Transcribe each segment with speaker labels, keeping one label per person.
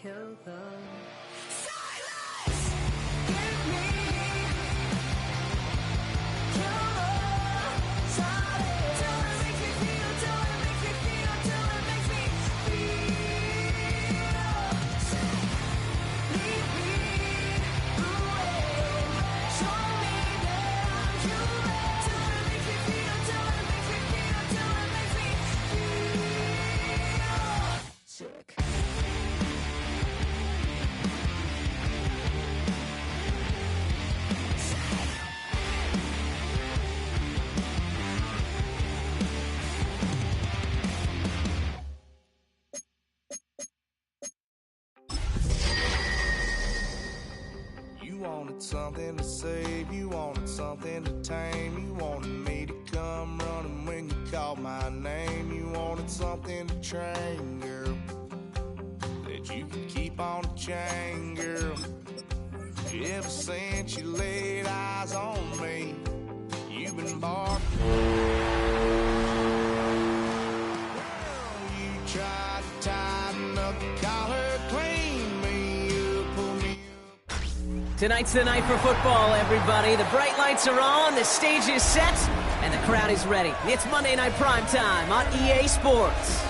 Speaker 1: kill them.
Speaker 2: Something to save, you wanted something to tame, you wanted me to come running when you called my name, you wanted something to train, girl, that you could keep on the chain, girl. Ever since you laid eyes on me, you've been barking. Well, you tried to tighten up the collar, clean me up, pull me up.
Speaker 1: Tonight's the night for football, everybody. The bright lights are on, the stage is set, and the crowd is ready. It's Monday Night Primetime on EA Sports.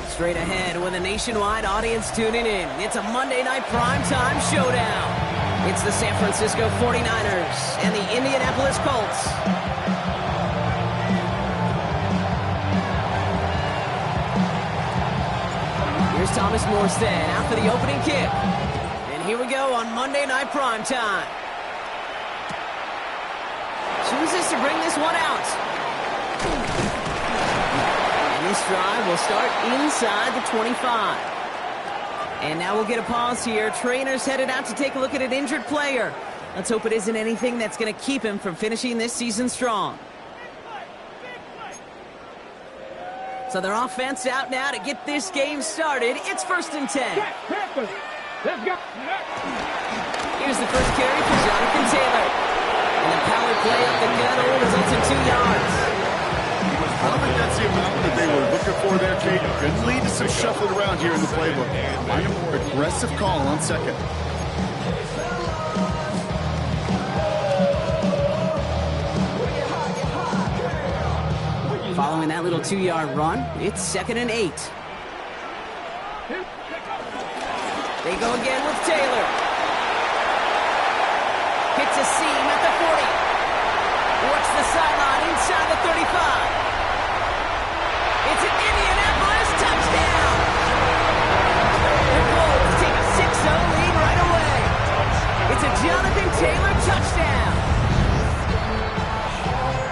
Speaker 1: Straight ahead with a nationwide audience tuning in. It's a Monday Night Primetime showdown. It's the San Francisco 49ers and the Indianapolis Colts. Here's Thomas Morstead out for the opening kick. Here we go on Monday Night Primetime. Chooses to bring this one out. And this drive will start inside the 25. And now we'll get a pause here. Trainers headed out to take a look at an injured player. Let's hope it isn't anything that's going to keep him from finishing this season strong. So their offense out now to get this game started. It's 1st and 10.
Speaker 3: Let's go.
Speaker 1: Here's the first carry for Jonathan Taylor. And the power play up the gut only results in 2 yards.
Speaker 4: I don't think that's the amount that they were looking for there, Kate. Could lead to some shuffling around here in the playbook. Find a more aggressive call on second.
Speaker 1: Following that little 2-yard run, it's 2nd and 8. They go again with Taylor. Hits a seam at the 40. Works the sideline inside the 35. It's an Indianapolis touchdown. The Colts take a 6-0 lead right away. It's a Jonathan Taylor touchdown.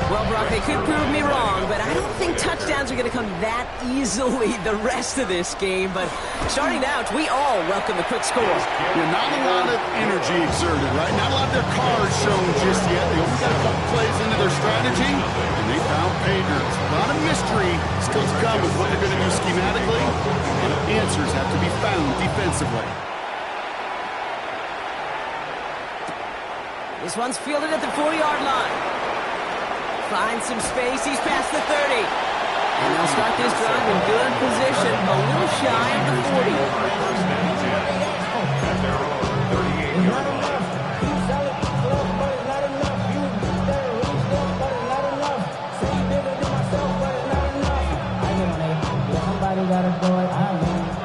Speaker 1: Well, Brock, they could prove me wrong, but I don't think touchdowns are going to come that easily the rest of this game. But starting out, we all welcome the quick score.
Speaker 4: Yeah, not a lot of energy exerted, right? Not a lot of their cards shown just yet. They only got a couple plays into their strategy, and they found pay dirt. A lot of mystery still to come with what they're going to do schematically, and answers have to be found defensively.
Speaker 1: This one's fielded at the 40-yard line. Finds some space, he's past the 30. And they'll start this drive in good position, a little shy of the 40.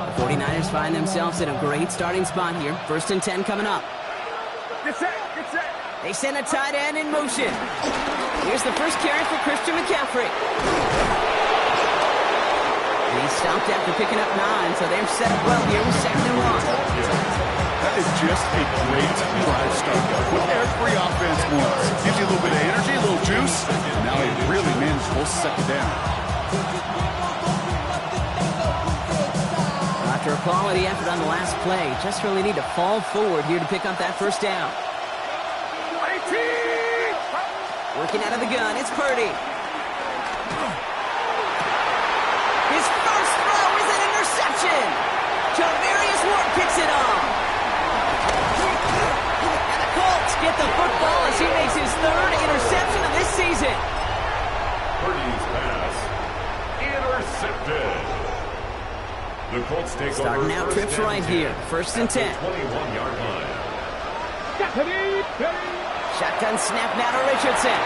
Speaker 1: The 49ers find themselves in a great starting spot here. 1st and 10 coming up.
Speaker 3: Get set, get set.
Speaker 1: They send a tight end in motion. Here's the first carry for Christian McCaffrey. And he's stopped after picking up 9, so they're set up well here with 2nd and 1.
Speaker 4: That is just a great drive start. What every offense wants. Gives you a little bit of energy, a little juice, and now they really managed to second down.
Speaker 1: After a quality effort on the last play, just really need to fall forward here to pick up that first down. Working out of the gun, it's Purdy. His first throw is an interception. Javarius Ward picks it off. And the Colts get the football as he makes his 3rd interception of this season.
Speaker 5: Purdy's pass intercepted. The Colts take
Speaker 1: Starting
Speaker 5: over
Speaker 1: out trips right here. 1st and 10.
Speaker 5: 21-yard line.
Speaker 1: Shotgun snap now to Richardson.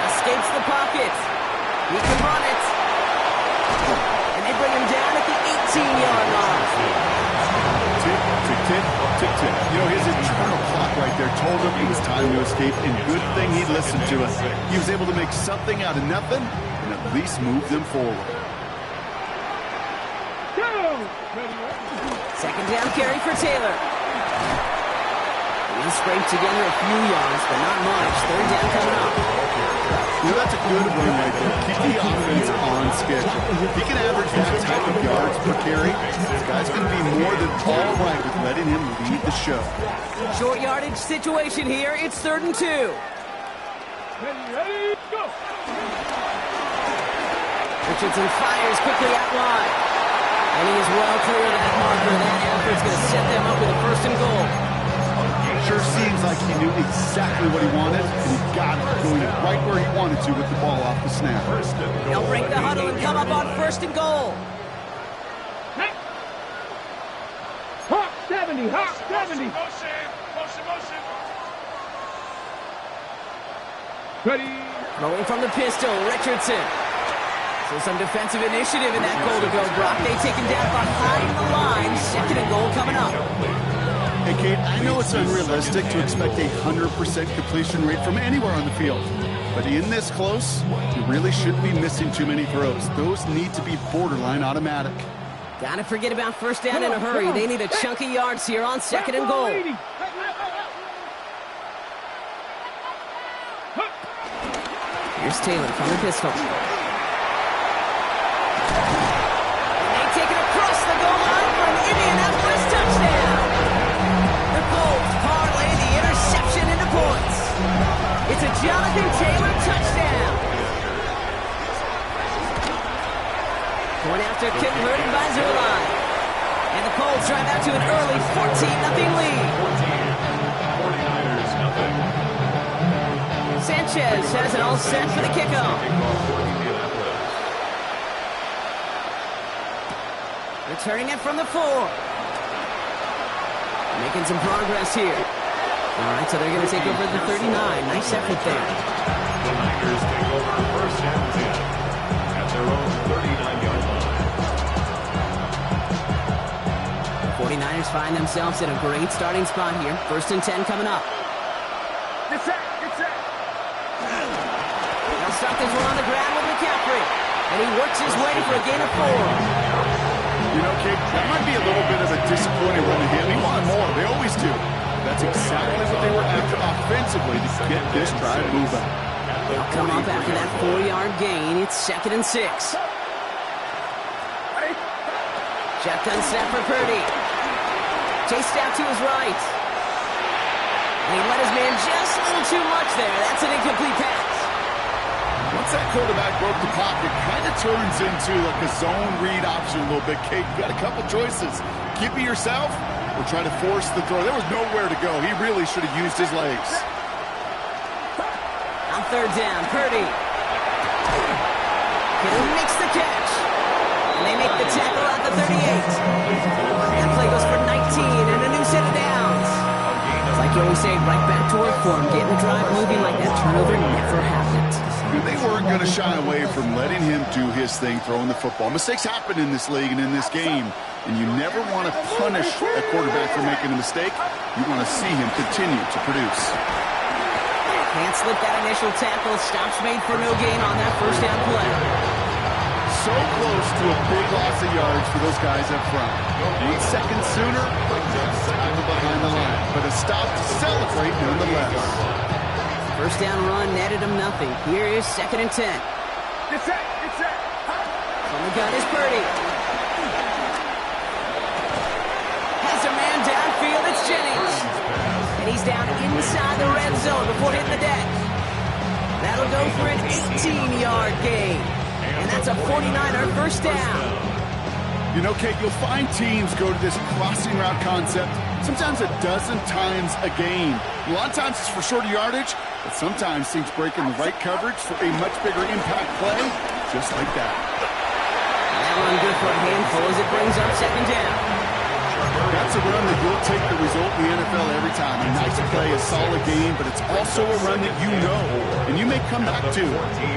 Speaker 1: Escapes the pocket. He can run it. And they bring him down at the 18-yard line.
Speaker 4: Tick, tick, tick, tick, tick. You know, his internal clock right there told him it was time to escape, and good thing he listened to us. He was able to make something out of nothing and at least move them forward.
Speaker 1: 2nd down carry for Taylor. He scraped together a few yards, but not much. 3rd down coming up.
Speaker 4: You know, that's a good run right there. Keep the offense on schedule. If he can average that type of yards per carry, this guy's going to be more than all right with letting him lead the show.
Speaker 1: Short yardage situation here. It's 3rd and 2.
Speaker 3: Ready, go!
Speaker 1: Richardson fires quickly out wide. And he is well clear of that marker. That effort's going to set them up with a 1st and goal.
Speaker 4: Sure seems like he knew exactly what he wanted, and he got it, going right where he wanted to with the ball off the snap.
Speaker 1: They'll break the huddle and come up on 1st and goal.
Speaker 3: Hawk 70, Hawk 70. Ready.
Speaker 1: Throwing from the pistol, Richardson. So some defensive initiative in that goal to go, Brock. They take him down behind the line. 2nd and goal coming up.
Speaker 4: Hey, Kate, I know it's unrealistic to expect a 100% completion rate from anywhere on the field. But in this close, you really shouldn't be missing too many throws. Those need to be borderline automatic.
Speaker 1: Gotta forget about 1st down in a hurry. They need a chunk of yards here on 2nd and goal. Here's Taylor from the pistol. And they take it across the goal line for an Indianapolis touchdown. The Colts parlay the interception into points. It's a Jonathan Taylor touchdown. Going after converted by Zuline. And the Colts drive out to an early 14-0 lead.
Speaker 5: 49ers, nothing.
Speaker 1: Sanchez has it all set for the kickoff. Returning it from the 4. Making some progress here. All right, so they're going to take over the 39. Nice effort there.
Speaker 5: The Niners take over 1st and 10 at their own 39-yard line.
Speaker 1: 49ers find themselves in a great starting spot here. 1st and 10 coming up.
Speaker 3: Get set, get set.
Speaker 1: They'll start this one on the ground with McCaffrey. And he works his way for a gain of 4.
Speaker 4: You know, Kate, that might be a little bit of a disappointing run to him. He wanted more. They always do. That's exactly what they were after offensively to get this drive moving.
Speaker 1: They'll come up after that 4-yard gain. It's 2nd and 6. Shotgun snap for Purdy. Chased out to his right. And he let his man just a little too much there. That's an incomplete pass.
Speaker 4: Once that quarterback broke the pocket, kind of turns into like a zone read option a little bit. Kate, you got a couple choices. Keep it yourself or try to force the throw. There was nowhere to go. He really should have used his legs.
Speaker 1: On 3rd down, Purdy. Kittle makes the catch. And they make the tackle at the 38. That play goes for 19 and a new set of downs. It's like you always say, right back to work for him. Getting the drive moving like that turnover never happened.
Speaker 4: They weren't going to shy away from letting him do his thing throwing the football. Mistakes happen in this league and in this game, and you never want to punish a quarterback for making a mistake. You want to see him continue to produce.
Speaker 1: Can't slip that initial tackle. Stops made for no gain on that 1st down play.
Speaker 4: So close to a big loss of yards for those guys up front. 8 seconds sooner, tackle behind the line, but a stop to celebrate nonetheless.
Speaker 1: 1st down run netted him nothing. Here is 2nd and 10.
Speaker 3: Get set, get set.
Speaker 1: From the gun is Purdy. Has a man downfield. It's Jennings. And he's down inside the red zone before hitting the deck. That'll go for an 18-yard gain. And that's a 49er 1st down.
Speaker 4: You know, Kate, you'll find teams go to this crossing route concept sometimes a dozen times a game. A lot of times it's for shorter yardage, but sometimes teams break in the right coverage for a much bigger impact play, just like that.
Speaker 1: Now run good for a handful as it brings up second down.
Speaker 4: That's a run that you'll take the result in the NFL every time. A nice play, a solid game, but it's also a run that you know, and you may come back to.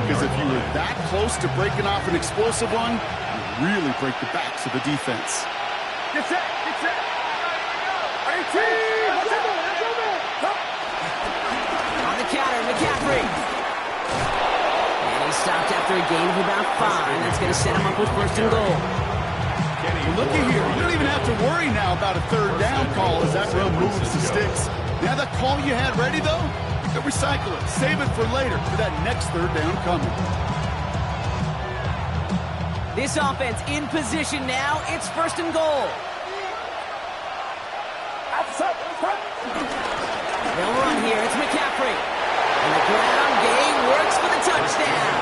Speaker 4: Because if you were that close to breaking off an explosive one, you really break the backs of the defense.
Speaker 3: Get set, get set. 18,
Speaker 1: On the counter, McCaffrey. And he's stopped after a gain of about 5. That's going to set him up with first and goal.
Speaker 4: Well, looky here. You don't even have to worry now about a third down call as that run moves the sticks. Now that call you had ready, though, you can recycle it. Save it for later for that next third down coming.
Speaker 1: This offense in position now. It's first and goal. They'll run here. It's McCaffrey. And the ground game works for the touchdown.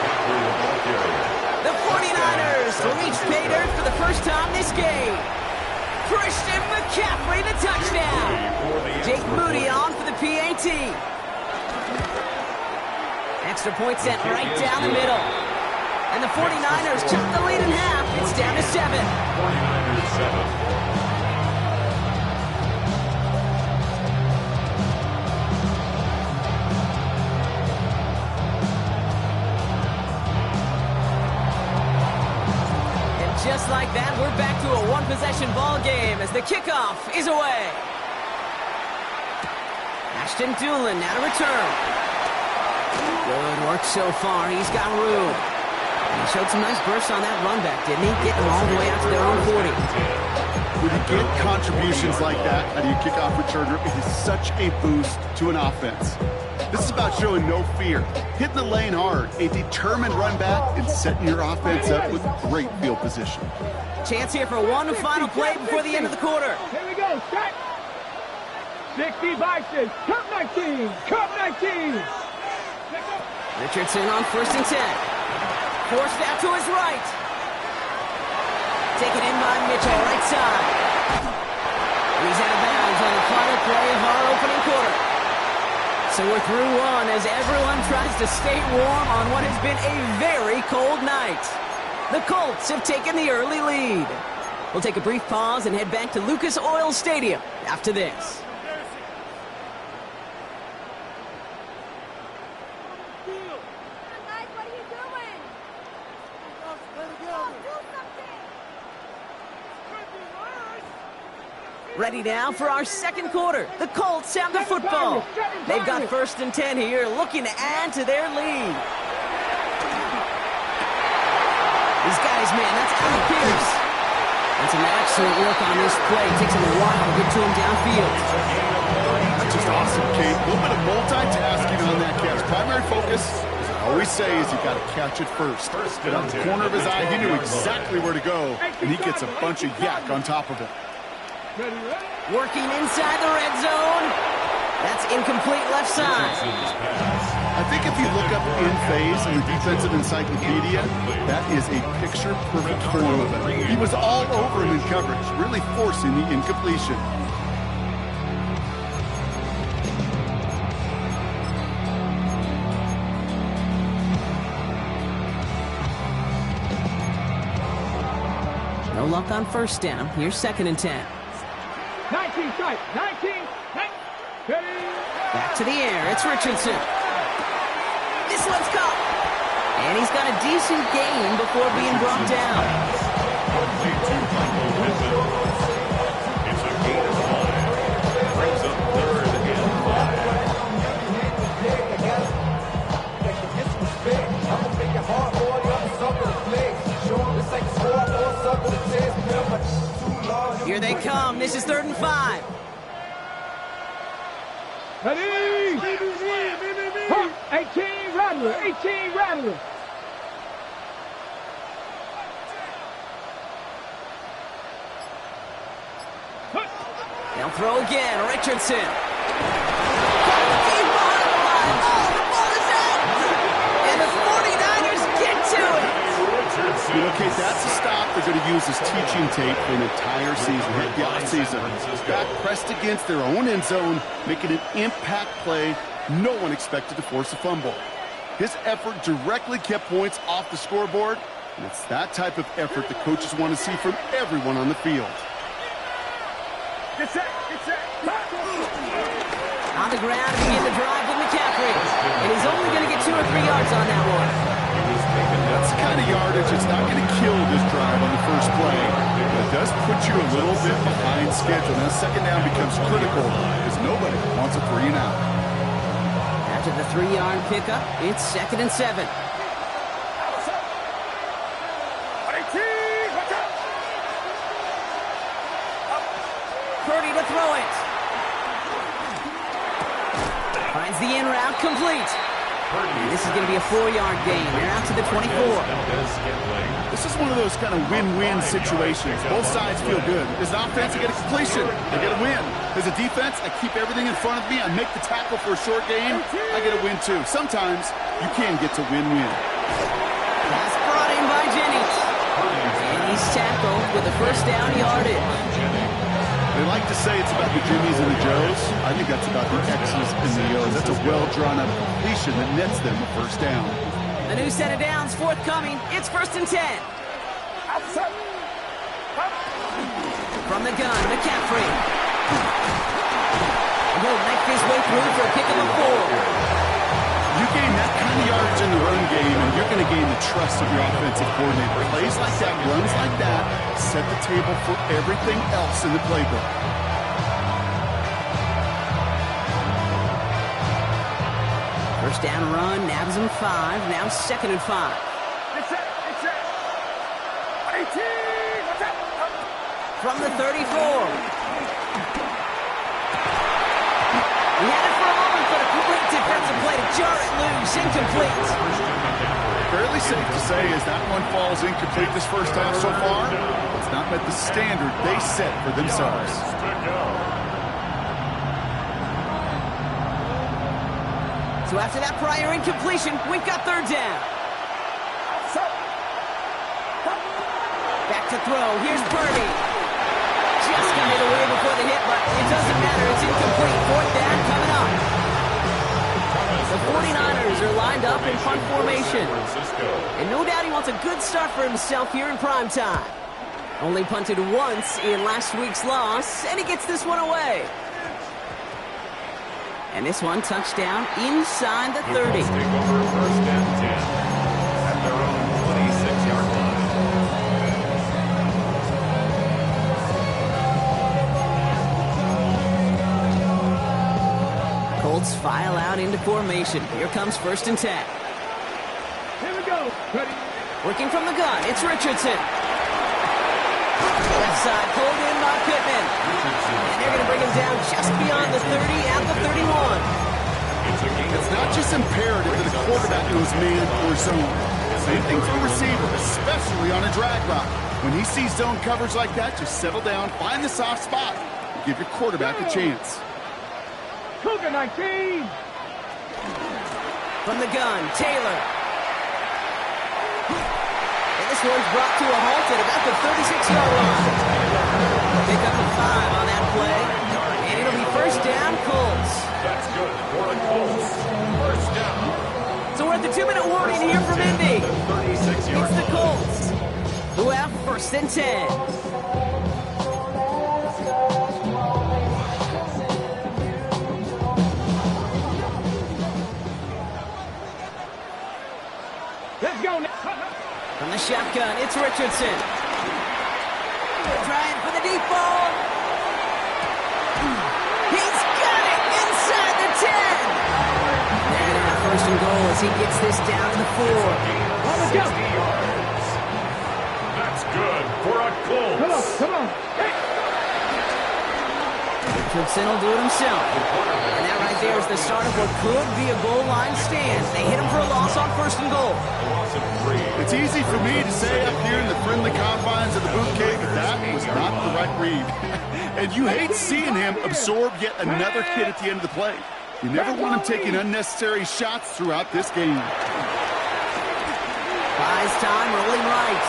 Speaker 1: The 49ers reach pay dirt for the first time this game. Christian McCaffrey, the touchdown. Jake Moody on for the PAT. Extra point sent right down the middle. And the 49ers cut the lead in half. It's down to 7.
Speaker 5: 49ers 7.
Speaker 1: Just like that, we're back to a one-possession ball game as the kickoff is away. Ashton Doolin now to return. Good work so far. He's got room. He showed some nice bursts on that run back, didn't he? Getting them all the way out to their own 40.
Speaker 4: When you get contributions like that out of your kickoff returner, it is such a boost to an offense. This is about showing no fear, hitting the lane hard, a determined run back, and setting your offense up with great field position.
Speaker 1: Chance here for one final play before the end of the quarter.
Speaker 3: Here we go, set. 60 Vikings, Cup 19, Cup 19.
Speaker 1: Richardson on first and 10. Forced out to his right. Taken in by Mitchell, right side. He's out of bounds on the final play of our opening quarter. So we're through one as everyone tries to stay warm on what has been a very cold night. The Colts have taken the early lead. We'll take a brief pause and head back to Lucas Oil Stadium after this. Ready now for our second quarter. The Colts have the football. They've got first and 10 here, looking to add to their lead. These guys, man, that's Alec Pierce. And some excellent work on this play. Takes him a while to get to him downfield.
Speaker 4: That's just awesome, Kate. A little bit of multitasking on that catch. Primary focus, as I always say, is you got to catch it first. But on the corner of his eye, he knew exactly where to go, and he gets a bunch of yak on top of it.
Speaker 1: Working inside the red zone. That's incomplete left side.
Speaker 4: I think if you look up in phase in the defensive encyclopedia, that is a picture-perfect form of it. He was all over him in coverage, really forcing the incompletion.
Speaker 1: No luck on first down. Here's second and 10.
Speaker 3: 19 strike, 19,
Speaker 1: Back to the air. It's Richardson. This one's caught. And he's got a decent gain before being brought down.
Speaker 5: It's a gain of 5. Brings up third and
Speaker 3: 5.
Speaker 1: Here they come. This is 3rd and 5.
Speaker 3: Ready? 18 Rattler, 18 Rattler.
Speaker 1: They'll throw again. Richardson. And the 49ers get to it.
Speaker 4: Okay, that's a stop they're going to use as teaching tape for an entire season, the offseason. Back pressed against their own end zone, making an impact play. No one expected to force a fumble. His effort directly kept points off the scoreboard, It's that type of effort the coaches want to see from everyone on the field.
Speaker 3: Get set, get set.
Speaker 1: On the ground to begin the drive with McCaffrey. And he's only going to get 2 or 3 yards on that one.
Speaker 4: That's the kind of yardage that's not going to kill this drive on the first play. But it does put you a little bit behind schedule. Now second down becomes critical because nobody wants a 3 and out.
Speaker 1: After the 3-yard pickup, it's 2nd and 7. Purdy to throw it. Finds the in route complete. And this is going to be a 4-yard gain. They're out to the 24.
Speaker 4: This is one of those kind of win-win situations. Both sides feel good. As an offense, I get a completion. I get a win. As a defense, I keep everything in front of me. I make the tackle for a short game. I get a win, too. Sometimes you can get to win-win.
Speaker 1: Pass brought in by Jennings. And he's tackled with a first down yardage.
Speaker 4: They like to say it's about the Jimmies and the Joes. I think that's about the X's and the O's. That's a well-drawn-up completion that nets them a first down.
Speaker 1: A new set of downs forthcoming. It's 1st and 10. From the gun, McCaffrey. And he'll make his way through for a kick of a 4.
Speaker 4: You gain that kind of yardage in the run game, and you're going to gain the trust of your offensive coordinator. Plays like that, runs like that, set the table for everything else in the playbook.
Speaker 1: First down run, nabs him 5. Now 2nd and 5.
Speaker 3: Get set, get set. 18, what's up?
Speaker 1: From the 34. He had it for a moment, but a complete defensive play to jar it loose. Incomplete.
Speaker 4: Fairly safe to say as that one falls incomplete this first half so far, it's not met the standard they set for themselves.
Speaker 1: So after that prior incompletion, we've got 3rd down. Back to throw. Here's Purdy. Just got it away before the hit, but it doesn't matter. It's incomplete. 4th down coming up. The 49ers are lined up in punt formation. And no doubt he wants a good start for himself here in primetime. Only punted once in last week's loss, and he gets this one away. And this one touchdown inside the 30.
Speaker 5: Take over 1st and 10 at their own 26-yard line.
Speaker 1: Colts file out into formation. Here comes 1st and 10.
Speaker 3: Here we go. Ready.
Speaker 1: Working from the gun, it's Richardson. Left side pulled in by Pittman. And they're going to bring him down just beyond the 30 at the 31.
Speaker 4: It's not just imperative that a quarterback knows man or zone. Same thing for a receiver, especially on a drag route. When he sees zone coverage like that, just settle down, find the soft spot, and give your quarterback a chance.
Speaker 3: Cougar 19.
Speaker 1: From the gun, Taylor. And this one's brought to a halt at about the 36-yard line. Pick up a 5 on that play. And it'll be 1st down, Colts.
Speaker 5: That's good for the Colts. 1st down.
Speaker 1: So we're at the 2-minute warning here from Indy. It's the Colts who have 1st and 10.
Speaker 3: Let's go now.
Speaker 1: From the shotgun, it's Richardson. Trying for the deep ball. He's got it inside the 10. They're going to have 1st and goal as he gets this down to the 4.
Speaker 3: Let's go.
Speaker 5: That's good for a Colts.
Speaker 3: Come on, come on. Hey.
Speaker 1: Richardson will do it himself. And that right there is the start of what could be a goal line stand. They hit him for a loss on 1st and goal.
Speaker 4: It's easy for me to say up here in the friendly confines of the boot cave, but that was not the right read. And you hate seeing him absorb yet another kid at the end of the play. You never want him taking unnecessary shots throughout this game.
Speaker 1: Buys time, rolling right.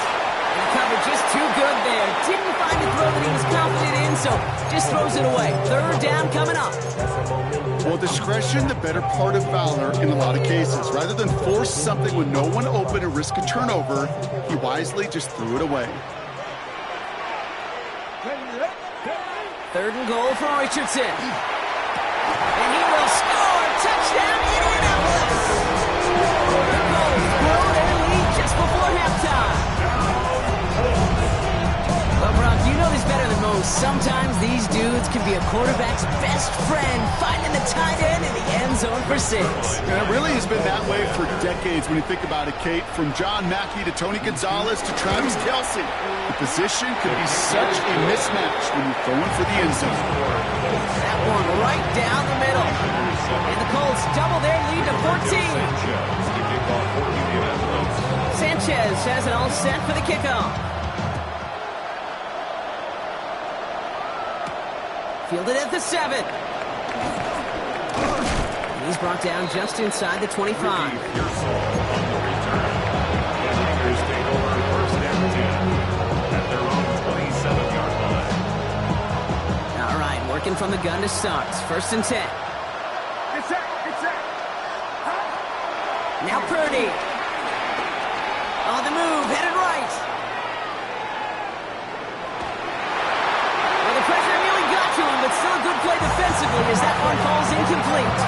Speaker 1: And the coverage just too good there. Didn't find a throw that he was confident in, so just throws it away. Third down coming up.
Speaker 4: Well, discretion, the better part of valor in a lot of cases. Rather than force something with no one open and risk a turnover, he wisely just threw it away.
Speaker 1: Third and goal for Richardson. And he will score. Touchdown, Indianapolis. The Colts grow their lead just before halftime. Well, Brock, you know this better than most. Sometimes these dudes can be a quarterback's best friend, finding the tight end in the end zone for 6.
Speaker 4: And it really has been that way for decades when you think about it, Kate. From John Mackey to Tony Gonzalez to Travis Kelce. The position could be such a mismatch when you're throwing for the end zone.
Speaker 1: That one right down the middle. And the Colts double their lead to 14. Sanchez has it all set for the kickoff. Fielded at the 7. And he's brought down just inside the 25. All right, working from the gun to start. First and 10. Now Purdy. On the move, headed right. Well, the pressure nearly got to him, but still a good play defensively as that one falls incomplete.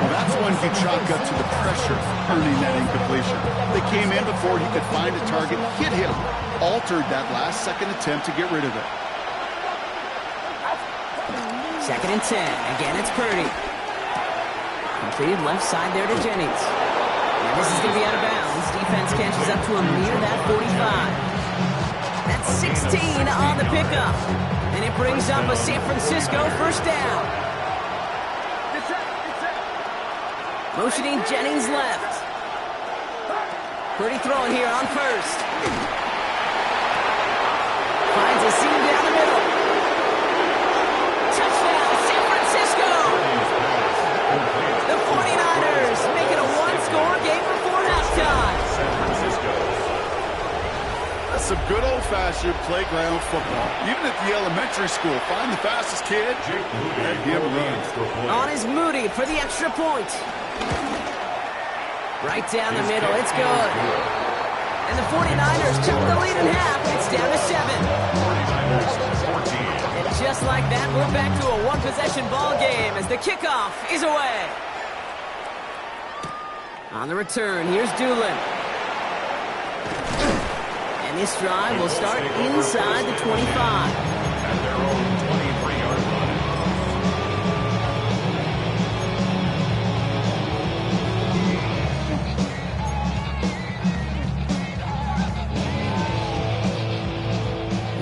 Speaker 4: Well, that's one he chalked up to the pressure, earning that incompletion. They came in before he could find a target, hit him, altered that last-second attempt to get rid of it.
Speaker 1: Second and 10. Again, it's Purdy. Completed left side there to Jennings. And this is going to be out of bounds. Defense catches up to him near that 45. That's 16 on the pickup. And it brings up a San Francisco first down. Motioning Jennings left. Purdy throwing here on first. Finds a seam down the middle. Touchdown, San Francisco! The 49ers make it a one-score game before halftime.
Speaker 4: That's some good old-fashioned playground football. Even at the elementary school, find the fastest kid, let him run.
Speaker 1: On is Moody for the extra point. Right down the middle, it's good. And the 49ers chop the lead in half. It's down to 7. And just like that, we're back to a one-possession ball game as the kickoff is away. On the return, here's Doolin. And this drive will start inside the 25.
Speaker 5: At their own 23-yard line.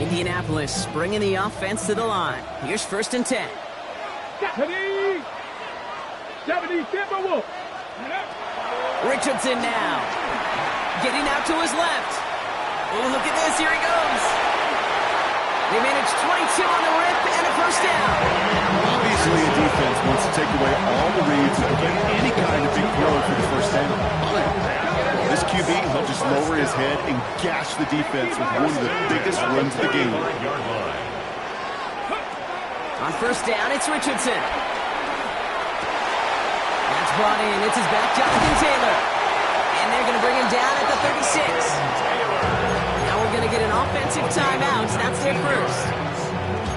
Speaker 1: Indianapolis bringing the offense to the line. Here's first and 10.
Speaker 3: 70 Timberwolves.
Speaker 1: Richardson now. Getting out to his left. Oh, look at this. Here he goes. They managed 22 on the rip and a first down.
Speaker 4: Obviously, a defense wants to take away all the reads and get any kind of big throw for the first down. This QB, he'll just lower his head and gash the defense with one of the biggest runs of the game.
Speaker 1: On first down, it's Richardson. That's brought in. It's his back, Jonathan Taylor. And they're going to bring him down at the 36. Now we're going to get an offensive timeout. That's their first.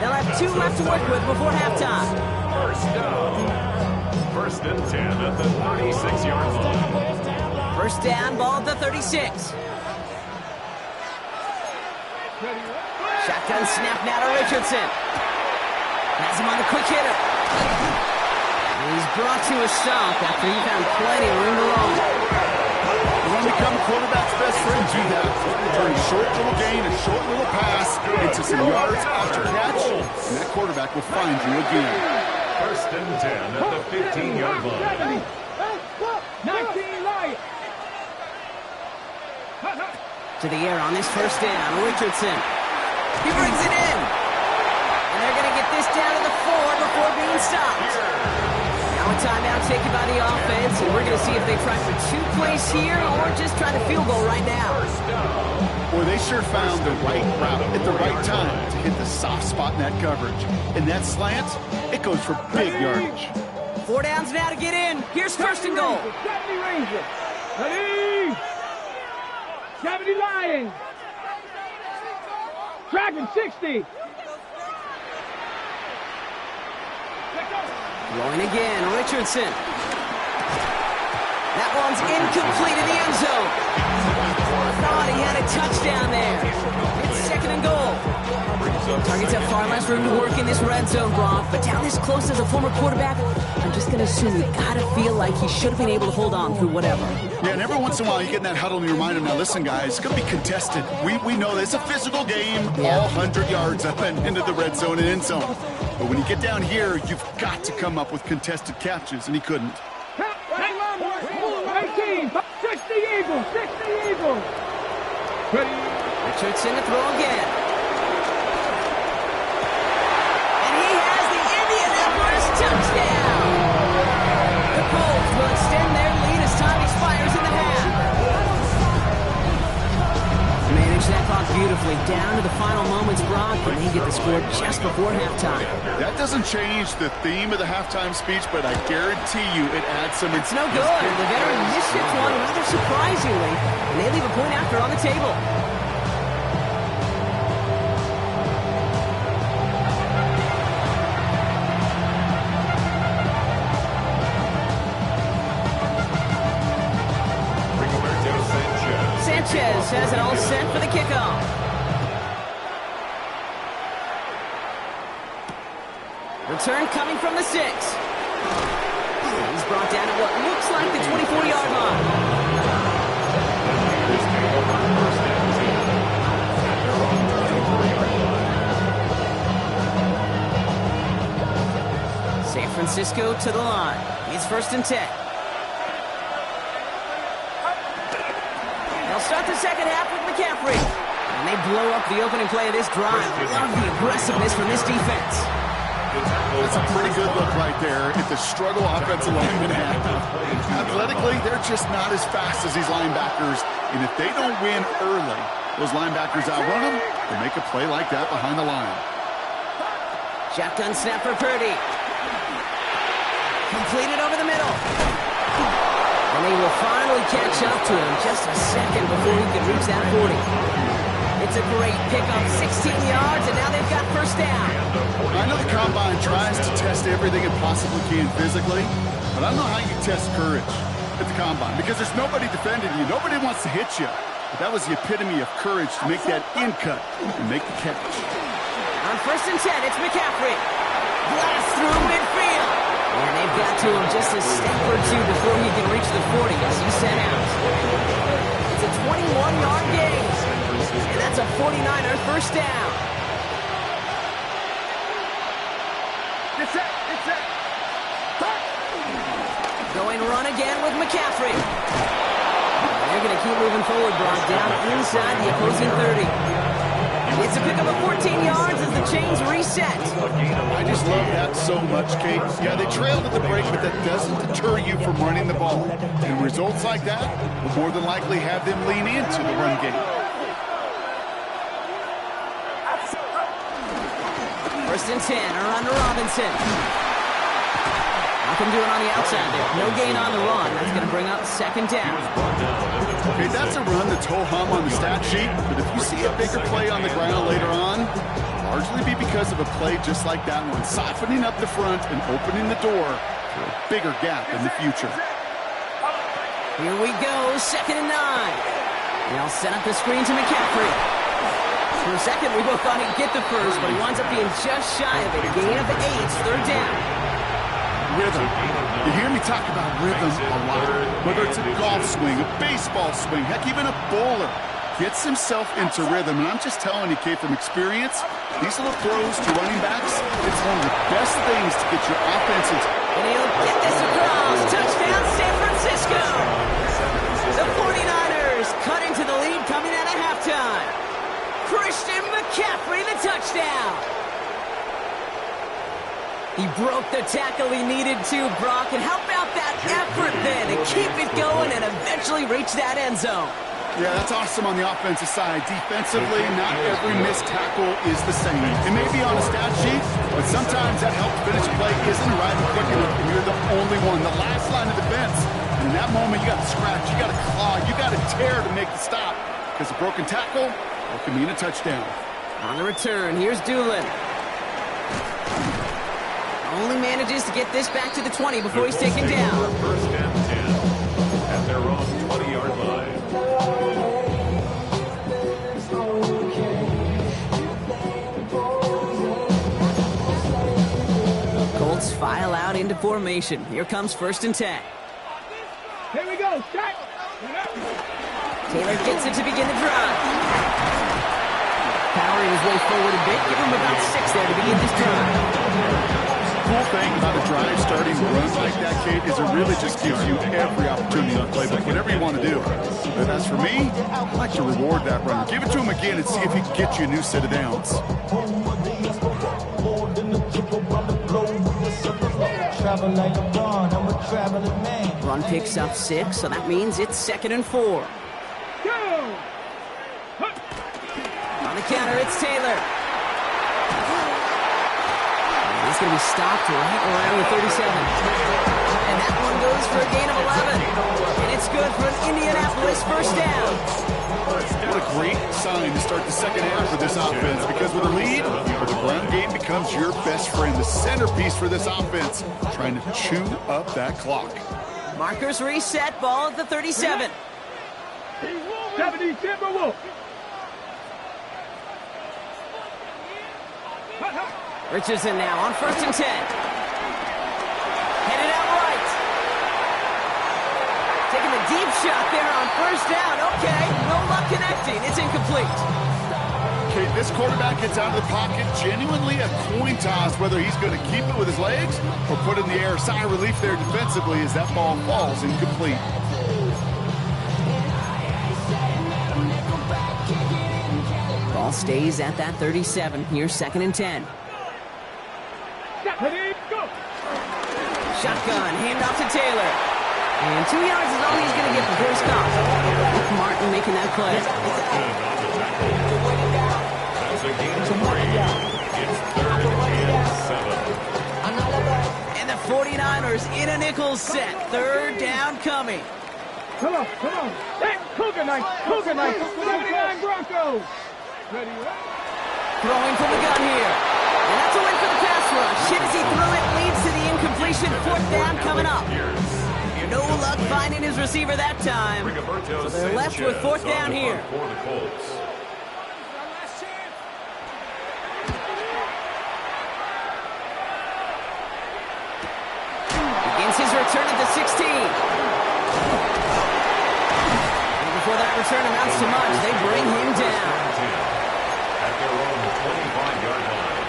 Speaker 1: They'll have 2 left to work with before halftime.
Speaker 5: First down. First and 10 at the 36-yard line.
Speaker 1: First down, ball at the 36. Shotgun snap now to Richardson. Has him on the quick hitter. And he's brought to a stop after he found plenty of room to roam.
Speaker 4: You want to become a quarterback's best friend, do that. Turn a short little gain, a short little pass into some yards after catch, and that quarterback will find you again.
Speaker 5: First and 10 at the 15-yard line.
Speaker 3: 19 Lions.
Speaker 1: To the air on this first down, Richardson. He brings it in. And they're going to get this down to the 4 before being stopped. Now a timeout taken by the offense, and we're going to see if they try for 2 plays here or just try the field goal right now.
Speaker 5: First down.
Speaker 4: Boy, they sure found the right route at the right time to hit the soft spot in that coverage. And that slant, it goes for big yardage.
Speaker 1: 4 downs now to get in. Here's first and goal.
Speaker 3: 70 Rangers. Ready? 70 Lions. Dragon 60.
Speaker 1: Going again, Richardson. That one's incomplete in the end zone. Thought he had a touchdown there. It's second and goal. Targets have far less room to work in this red zone, Brock, but down this close as a former quarterback, I'm just going to assume you got to feel like he should have been able to hold on through whatever.
Speaker 4: Yeah, and every once in a while you get in that huddle and you remind him, now listen, guys, it's going to be contested. We know this. It's a physical game, all 100 yards up and into the red zone and end zone. But when you get down here, you've got to come up with contested catches, and he couldn't.
Speaker 3: 19, 60 Eagles, 60 Eagles. Ready?
Speaker 1: Richardson to throw again. And he has the Indianapolis touchdown. The Colts will extend their lead as time expires in the half. Manage that clock beautifully down to the final moments, Brock, and they get the score just before halftime.
Speaker 4: That doesn't change the theme of the halftime speech, but I guarantee you it adds some...
Speaker 1: It's no good. The veteran misshits one rather surprisingly, and they leave a point after on the table. Sanchez has it all set for the kickoff. Return coming from the 6. He's brought down at what looks like the 24-yard line. San Francisco to the line. It's first and 10. They'll start the second half with McCaffrey. And they blow up the opening play of this drive. Love the aggressiveness from this defense.
Speaker 4: That's a pretty good look right there at the struggle offensive linemen have. Athletically, they're just not as fast as these linebackers. And if they don't win early, those linebackers outrun them and make a play like that behind the line.
Speaker 1: Shotgun snap for Purdy. Completed over the middle. And they will finally catch up to him just a second before he can reach that 40. It's a great pickup, 16 yards, and now they've got first down.
Speaker 4: I know the Combine tries to test everything it possibly can physically, but I don't know how you test courage at the Combine because there's nobody defending you. Nobody wants to hit you. But that was the epitome of courage to make that in cut and make the catch.
Speaker 1: On first and 10, it's McCaffrey. Blast through midfield. And they've got to him just a step or two before he can reach the 40 as he's sent out. It's a 21-yard gain. And that's a 49er first down.
Speaker 3: Get set, get set.
Speaker 1: Going run again with McCaffrey. They're going to keep moving forward, brought down inside the opposing 30. It's a pickup of 14 yards as the chains reset.
Speaker 4: I just love that so much, Kate. Yeah, they trailed at the break, but that doesn't deter you from running the ball. And results like that will more than likely have them lean into the run game.
Speaker 1: First and 10, around to Robinson. Nothing doing on the outside there. No gain on the run. That's going to bring up second down.
Speaker 4: Okay, that's a run that's ho-hum on the stat sheet, but if you see a bigger play on the ground later on, largely be because of a play just like that one, softening up the front and opening the door for a bigger gap in the future.
Speaker 1: Here we go, second and 9. They'll set up the screen to McCaffrey. For a second, we both thought he'd get the first, but he winds up being just shy of it. Gain of 8, third down.
Speaker 4: Rhythm. You hear me talk about rhythm a lot. Whether it's a golf swing, a baseball swing, heck, even a bowler gets himself into rhythm. And I'm just telling you, Kate, from experience, these little throws to running backs, it's one of the best things to get your offense into.
Speaker 1: And he'll get this across. Touchdown, San Francisco. The 49ers cut into the lead coming out of halftime. Christian McCaffrey, the touchdown. He broke the tackle he needed to, Brock. And how about that effort then to keep it going and eventually reach that end zone?
Speaker 4: Yeah, that's awesome on the offensive side. Defensively, not every missed tackle is the same. It may be on a stat sheet, but sometimes that help finish a play isn't arriving quick enough, and you're the only one. The last line of defense, and in that moment, you got to scratch, you got to claw, you got to tear to make the stop, because a broken tackle, it can mean a touchdown.
Speaker 1: On the return, here's Doolin. Only manages to get this back to the 20 before he's taken down.
Speaker 5: First and 10 at their own 20-yard line.
Speaker 1: Colts file out into formation. Here comes 1st and 10.
Speaker 3: Here we go. Shot.
Speaker 1: Taylor gets it to begin the drive. Powering his way forward a bit. Give him about 6 there to begin this drive.
Speaker 4: Cool thing about a drive starting runs like that, Kate, is it really just gives you every opportunity on the playbook, whatever you want to do. But as for me, I like to reward that runner. Give it to him again and see if he can get you a new set of downs.
Speaker 1: Run picks up 6, so that means it's 2nd and 4. On the counter, it's Taylor. He's going to be stopped right around the 37. And that one goes for a gain of 11. And it's good for an Indianapolis first down.
Speaker 4: What a great sign to start the second half for this offense, because with a lead, the ground game becomes your best friend, the centerpiece for this offense, trying to chew up that clock.
Speaker 1: Markers reset, ball at the 37.
Speaker 3: 70 Timberwolves.
Speaker 1: Richardson now on 1st and 10. Headed out right. Taking the deep shot there on 1st down. Okay, no luck connecting. It's incomplete.
Speaker 4: Okay, this quarterback gets out of the pocket, genuinely a coin toss whether he's going to keep it with his legs or put it in the air. Sigh of relief there defensively as that ball falls incomplete.
Speaker 1: Ball stays at that 37. Here's 2nd and 10. Shotgun, handoff to Taylor. And 2 yards is all he's going to get before he stops. Martin making that play.
Speaker 5: That's a gain of 3. It's 3rd and 7.
Speaker 1: And the 49ers in a nickel set. 3rd down coming.
Speaker 3: Come on. Hey, Cougar Knife. 79 Broncos. Ready,
Speaker 1: Throwing from the gun here. And that's a win for the pass rush. Hit as he threw it, leads to the incompletion. 4th down coming up. No luck finding his receiver that time. So they're left with 4th down here.
Speaker 5: For the Colts.
Speaker 1: Begins his return at the 16. And before that return amounts to much, they bring him down.
Speaker 5: At their own 25-yard line.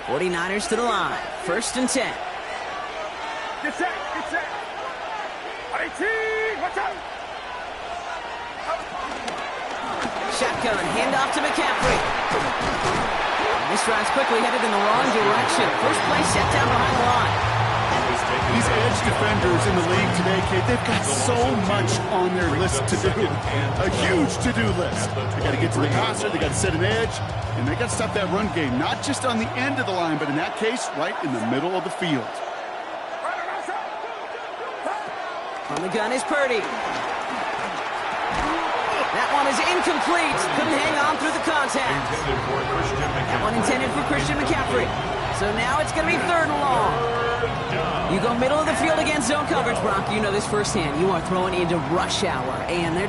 Speaker 1: 49ers to the line. 1st and 10.
Speaker 3: Get set. 18, watch out.
Speaker 1: Shotgun, handoff to McCaffrey. This drive's quickly headed in the wrong direction. First play set down behind the line.
Speaker 4: These edge defenders in the league today, Kate, they've got so much on their list to do. A huge to-do list. They got to get to the passer, they got to set an edge, and they got to stop that run game, not just on the end of the line, but in that case, right in the middle of the field.
Speaker 1: On the gun is Purdy. That one is incomplete. Couldn't hang on through the contact. That one intended for Christian McCaffrey. So now it's going to be 3rd and long. You go middle of the field against zone coverage, Brock. You know this firsthand. You are throwing into rush hour, and there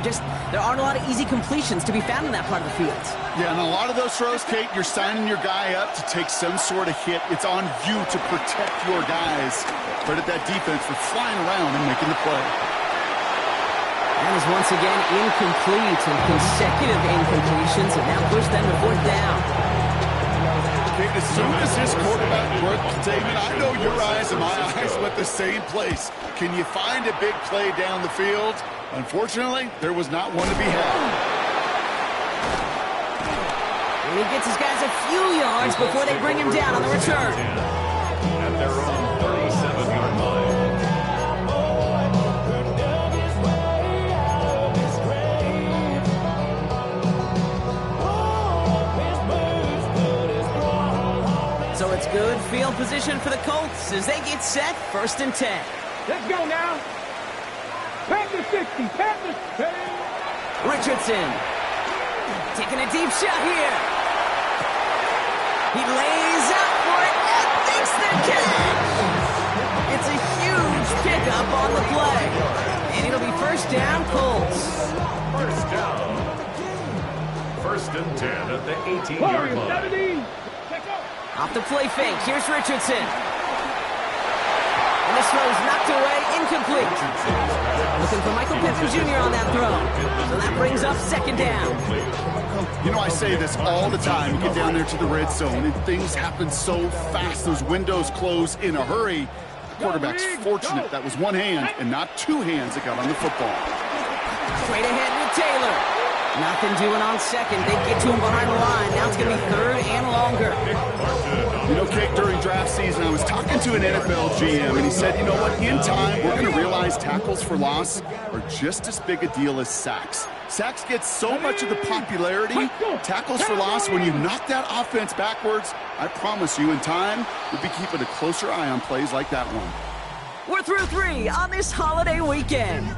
Speaker 1: aren't a lot of easy completions to be found in that part of the field.
Speaker 4: Yeah, and a lot of those throws, Kate, you're signing your guy up to take some sort of hit. It's on you to protect your guys. Credit that defense for flying around and making the play.
Speaker 1: That is once again incomplete, and consecutive incompletions have now pushed them to 4th down.
Speaker 4: Kate, as soon as his quarterback broke containment, I know your eyes and my eyes went the same place. Can you find a big play down the field? Unfortunately, there was not one to be had.
Speaker 1: And he gets his guys a few yards before they bring him down on the return.
Speaker 5: At their own 37-yard line.
Speaker 1: So it's good field position for the Colts as they get set, 1st and 10.
Speaker 3: Let's go now. Panther 60, Panther 10.
Speaker 1: Richardson taking a deep shot here. He lays out for it and makes the catch. It's a huge pickup on the play. And it'll be 1st down, Colts.
Speaker 5: 1st down. 1st and 10 at the 18-yard line.
Speaker 3: 70.
Speaker 1: Off the play fake, here's Richardson. And this throw's knocked away, incomplete. Looking for Michael Pittman Jr. on that throw. So that brings up 2nd down.
Speaker 4: You know, I say this all the time. You get down there to the red zone, and things happen so fast. Those windows close in a hurry. The quarterback's fortunate that was one hand and not two hands that got on the football.
Speaker 1: Straight ahead with Taylor. Nothing doing on 2nd. They get to him behind the line. Now it's going to be 3rd and longer.
Speaker 4: You know, Kate, during draft season, I was talking to an NFL GM, and he said, you know what, in time, we're going to realize tackles for loss are just as big a deal as sacks. Sacks get so much of the popularity. Tackles for loss, when you knock that offense backwards, I promise you, in time, we'll be keeping a closer eye on plays like that one.
Speaker 1: We're through 3 on this holiday weekend.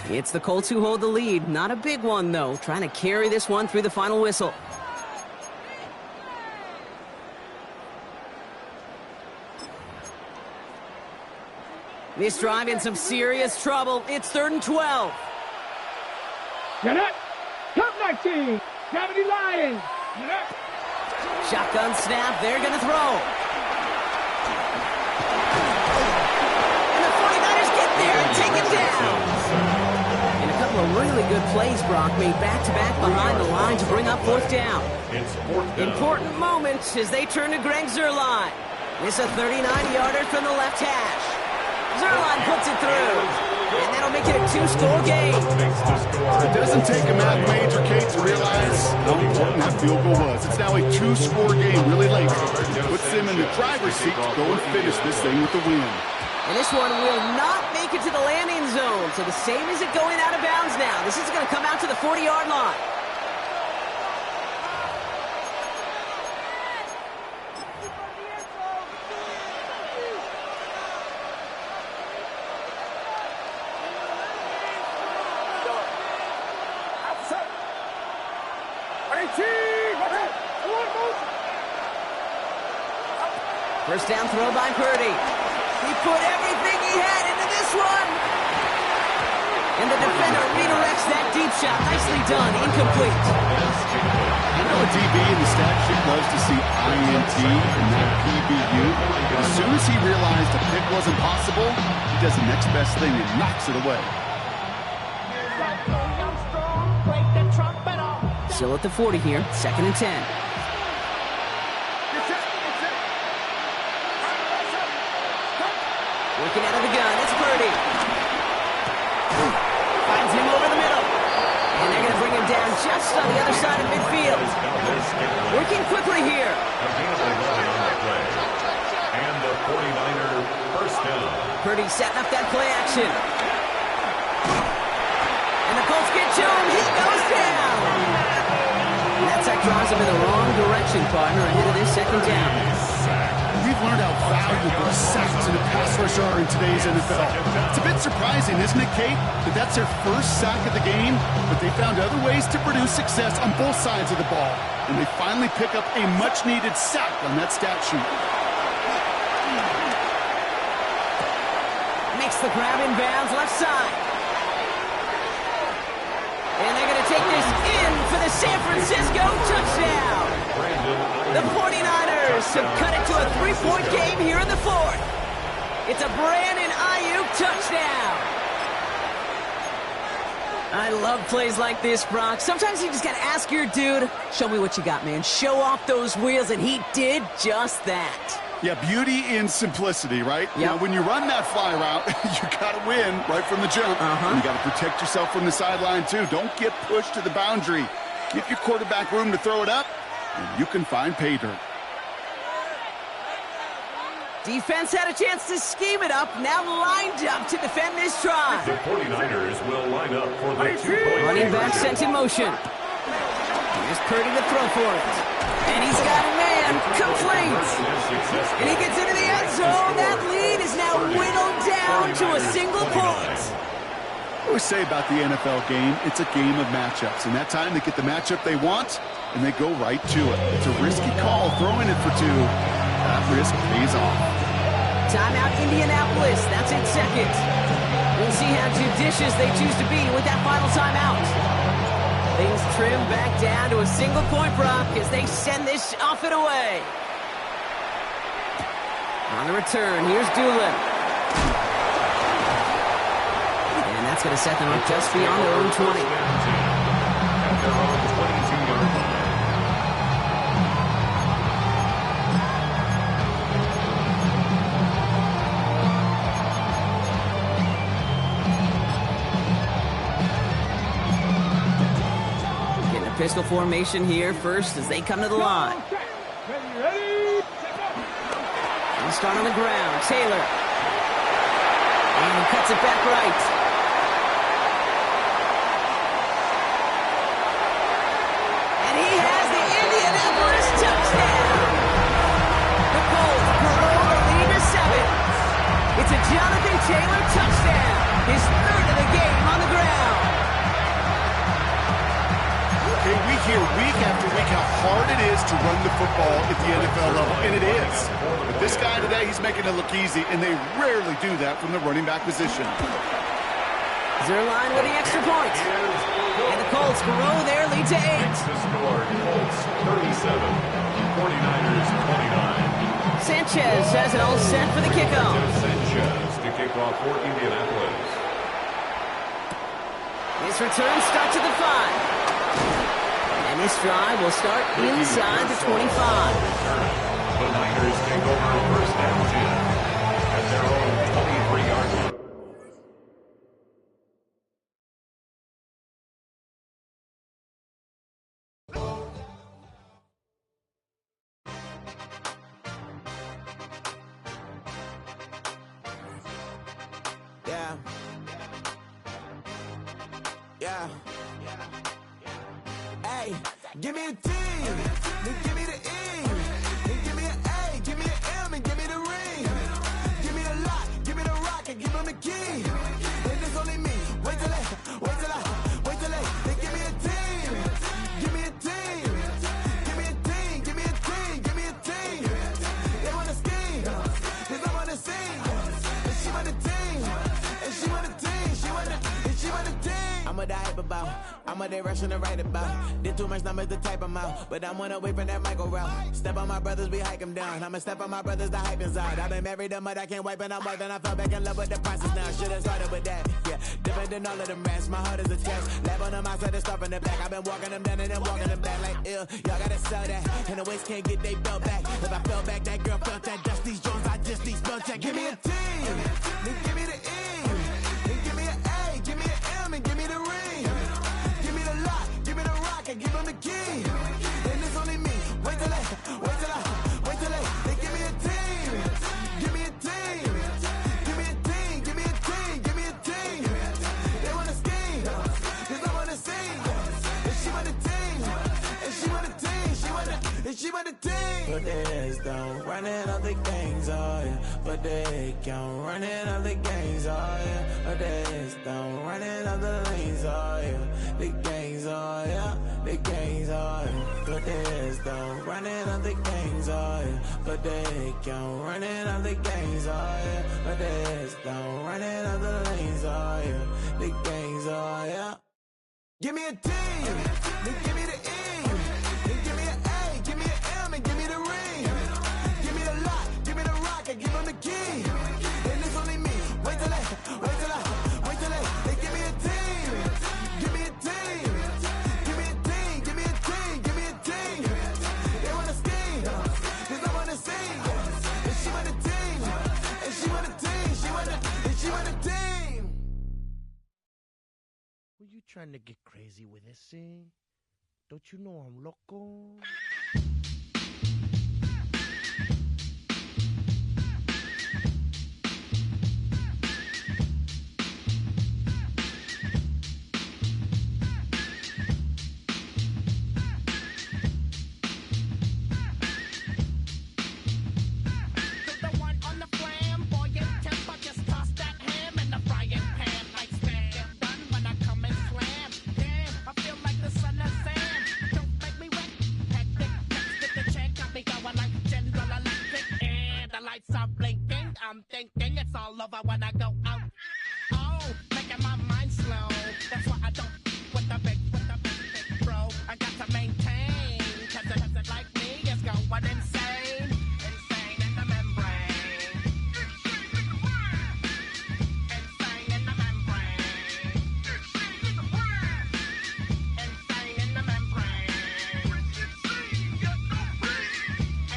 Speaker 1: It's the Colts who hold the lead. Not a big one, though. Trying to carry this one through the final whistle. This drive in some serious trouble. It's 3rd and 12.
Speaker 3: Get up. Top 19. Gravity Lions. Get up.
Speaker 1: Shotgun snap. They're going to throw. And the 49ers get there and take him down. And a couple of really good plays, Brock, made back-to-back behind the line to bring up 4th down.
Speaker 5: It's 4th down.
Speaker 1: Important moment as they turn to Greg Zuerlein. This is a 39-yarder from the left hash. Zuerlein puts it through, and that'll make it a 2-score game.
Speaker 4: It doesn't take a math major, Kate, to realize how important that field goal was. It's now a 2-score game really late. Puts them in the driver's seat to go and finish this thing with the win.
Speaker 1: And this one will not make it to the landing zone, so the same as it going out of bounds now. This is going to come out to the 40-yard line. First down throw by Purdy. He put everything he had into this one. And the defender redirects that deep shot. Nicely done. Incomplete.
Speaker 4: You know, a DB in the stat sheet loves to see INT and not PBU. As soon as he realized a pick wasn't possible, he does the next best thing and knocks it away.
Speaker 1: Still at the 40 here. 2nd and 10. Working out of the gun, it's Purdy. Finds him over the middle. And they're going to bring him down just on the other side of midfield. Working quickly here.
Speaker 5: And the 49er 1st down.
Speaker 1: Purdy setting up that play action. And the Colts get to him. He goes down. And that sack drives him in the wrong direction, partner, ahead of this 2nd down.
Speaker 4: We've learned how valuable sacks in a pass rush are in today's NFL. It's a bit surprising, isn't it, Kate, that that's their first sack of the game, but they found other ways to produce success on both sides of the ball, and they finally pick up a much-needed sack on that stat sheet.
Speaker 1: Makes the grab in bounds left side. And they're going to take this in for the San Francisco touchdown. The 49ers have cut it to a 3-point game here in the 4th. It's a Brandon Ayuk touchdown. I love plays like this, Brock. Sometimes you just got to ask your dude, show me what you got, man. Show off those wheels, and he did just that.
Speaker 4: Yeah, beauty in simplicity, right?
Speaker 1: Yep.
Speaker 4: Now, when you run that fly route, you got to win right from the jump. You got to protect yourself from the sideline, too. Don't get pushed to the boundary. Give your quarterback room to throw it up, and you can find pay dirt.
Speaker 1: Defense had a chance to scheme it up, now lined up to defend this try.
Speaker 5: The 49ers will line up for the 2-point.
Speaker 1: Running back sent in motion. Here's Purdy to throw for it. And he's got a man, complete. And he gets into the end zone. That lead is now whittled down to a single point.
Speaker 4: I always say about the NFL game, it's a game of matchups. And that time they get the matchup they want, and they go right to it. It's a risky call, throwing it for two. That risk pays off.
Speaker 1: Timeout Indianapolis. That's in second. We'll see how judicious they choose to be with that final timeout. Things trim back down to a single-point prop as they send this off and away. On the return, here's Doolin. And that's going to set them up just beyond their own 20.
Speaker 5: At their own 22-yard line.
Speaker 1: Pistol formation here first as they come to the line. They'll start on the ground. Taylor. And he cuts it back right. And he has the Indianapolis touchdown. The Colts grow the lead to 7. It's a Jonathan Taylor touchdown. His third of the game on the ground.
Speaker 4: Okay, we hear week after week how hard it is to run the football at the NFL level, and it is. But this guy today, he's making it look easy, and they rarely do that from the running back position.
Speaker 1: Zerline with the extra point. And the Colts grow their lead to 8.
Speaker 5: The score, Colts 37, 49ers 29.
Speaker 1: Sanchez has it all set for the kickoff.
Speaker 5: Sanchez to kick off for Indianapolis.
Speaker 1: His return starts at the 5. And this drive will start inside the 25.
Speaker 5: The Niners take over first and 10 at their own 23-yard line.
Speaker 2: Yeah. Yeah. Hey, give me a T, then give me the E, then give me an A, give me an M, and give me the ring. Give me the lock, give me the rock, and give them the key. And it's only me. Wait till they, then give me a team. Give me a team. Give me a team, give me a team, give me a team. They wanna scheme, 'cause I wanna sing. And she want a team, and she want a team, she want a team. I'm what I hype about. I'm a direction to write about. Did too much numbers to type them out. But I'm one away from that Michael route. Step on my brothers, we hike them down. I'ma step on my brothers, the hype is out. I've been married them, but I can't wipe and I'm wiping. I fell back in love with the process now. Should've started with that. Yeah, different than all of them rats. My heart is attached. Lab on them outside and stuff in the back. I've been walking them down and then walking them back like ill. Y'all gotta sell that. And the waist can't get they belt back. If I fell back, that girl felt that. Dust these Jones, I just need spell check. Give me a T, then give me the E, then give me an A, give me an M, and give me the ring. Give me the lock, give me the rock, and give them the key. And it's only me. Wait till they, they give me a team. Give me a team. Give me a team, give me a team, give me a team. They wanna scheme, 'cause I wanna sing. And she want a team, and she want a team, she want a team. But there's don't running all the gangs, oh yeah. But they can't running all the gangs, oh yeah. But there's don't running all the lanes, oh yeah. The gangs, oh yeah. The gangs, oh yeah. But there's don't running all the gangs, oh yeah. But they can't running all the gangs, oh yeah. But there's don't running all the lanes, oh yeah. The gangs, oh yeah. Give me a T, then give me the E, then give me an A, give me an M, and give me the ring. Give me the lock, give me the rock, and give them the key. And it's only me. Wait till they, they give me a team. Give me a team. Give me a team, give me a team, give me a team. They wanna scheme, 'cause I wanna sing. And she want a team, and she want a team, she want a team.
Speaker 6: Were you trying to get crazy with this thing? Don't you know I'm loco? over when I go out. Oh, making my mind slow. That's why I don't with the big bro. I got to maintain, cause it doesn't like me, it's going insane. Insane in the membrane. Insane in the membrane. Insane in the membrane.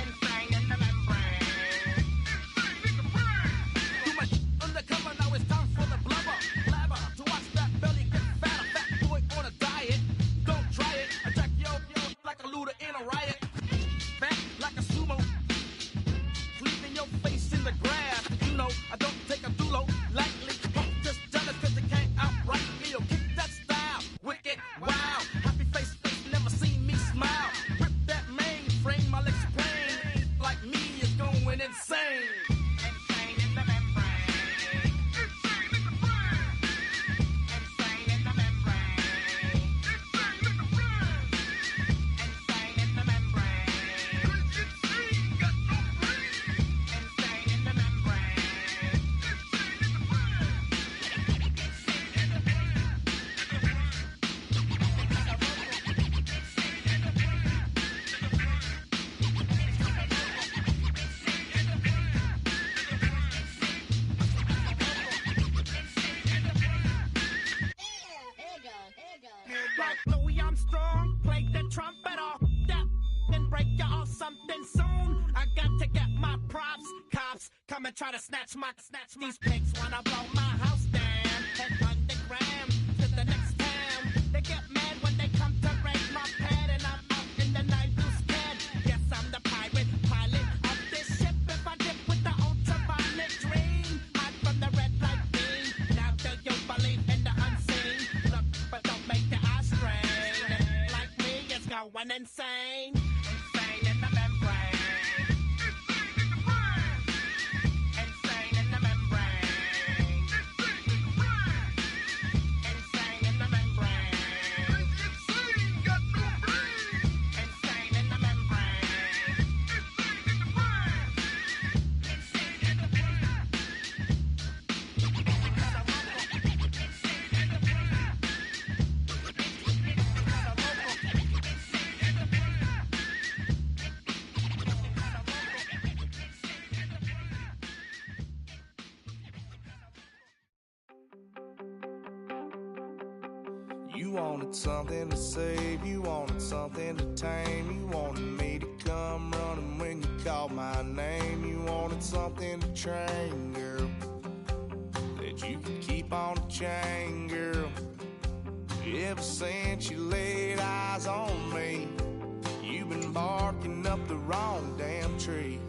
Speaker 6: Insane in the membrane. Too much undercover, now it's time for the blubber. To watch that belly get fatter, fat boy on a diet. Don't try it. Attack yo like a looter in a riot. Fat like a sumo. Leaving your face in the grass. You know, I don't take a dulo lightly. Just jealous cause they can't outright me. Or kick that style. Wicked, wow. Happy face, never seen me smile. Rip that mainframe, I'll explain. Like me is going insane. Insane in the membrane. Insane in the brain. Insane in the membrane. Insane in the brain. Insane in the membrane. Insane got no brain. Insane in the membrane. Insane in the brain. Insane in the brain. Like Louis Armstrong, play the trumpet off that and break you off something soon. I got to get my props. Cops come and try to snatch these pigs wanna blow my house down. Head underground to the next town. They get mad when they come to raid my pad and I'm out in the night too scared. Yes, I'm the pirate pilot of this ship. If I dip with the ultraviolet dream, hide from the red light beam. Now do you believe in the unseen? Look, but don't make the eye strain. Like me, it's going insane. Insane in the membrane. Insane in the membrane. Insane in the membrane. Insane got no brain. Insane in the membrane. Insane in the brain. Insane in the brain.
Speaker 2: You wanted something to save, you wanted something to tame. You wanted me to come running when you called my name. You wanted something to train, girl, that you could keep on the chain, girl. Ever since you laid eyes on me, you've been barking up the wrong damn tree.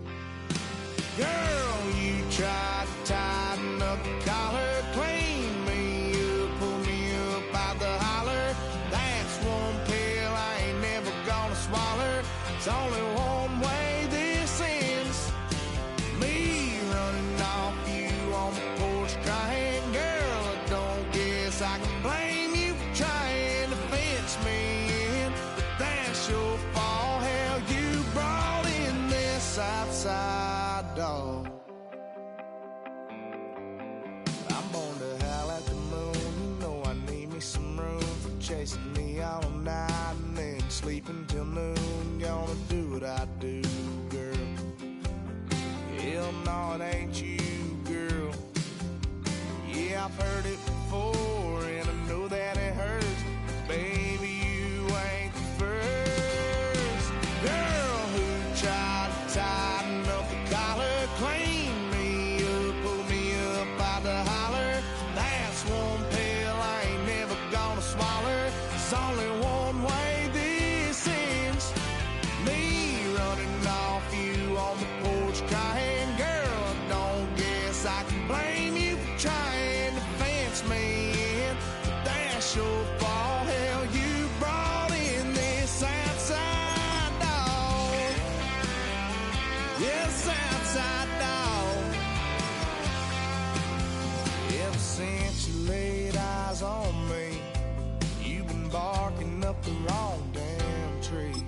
Speaker 2: Girl, you tried to tighten up the collar, clean me up, pull me up out the holler. That's one pill I ain't never gonna swallow. It's only one way this ends. Me running off you on the porch crying. Girl, I don't guess I can blame you for trying to fence me in. But that's your fault, hell, you brought in this outside dog. I'm born to howl at the moon. You know I need me some room for chasing me all night and then sleeping till noon. Gonna do what I do, girl. Hell no, it ain't you, girl. Yeah, I've heard it before and I know that it hurts. Baby, you ain't the first girl who tried to tighten up the collar, clean me up, pull me up out the holler. That's one pill I ain't never gonna swallow. It's only one way this ends. Me running off you on the porch crying. Girl, I don't guess I can blame you for trying to fence me in. But that's your fault, hell, you brought in this outside dog. Yes, outside dog. Ever since you laid eyes on me, you've been barking up the wrong damn tree.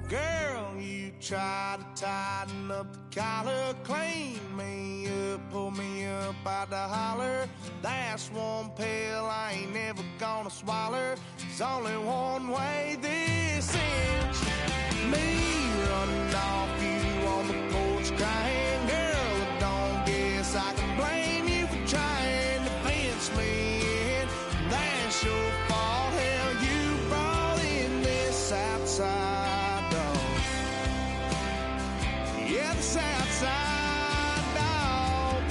Speaker 2: Girl, you tried to tighten up the collar, clean me up, pull me up out the holler. That's one pill I ain't never gonna swallow. There's only one way this ends. Me running off you on the porch crying. Girl, I don't guess I can blame you for trying to fence me in. That's your fault. Hell, you brought in this outside dog. Yeah, this outside dog.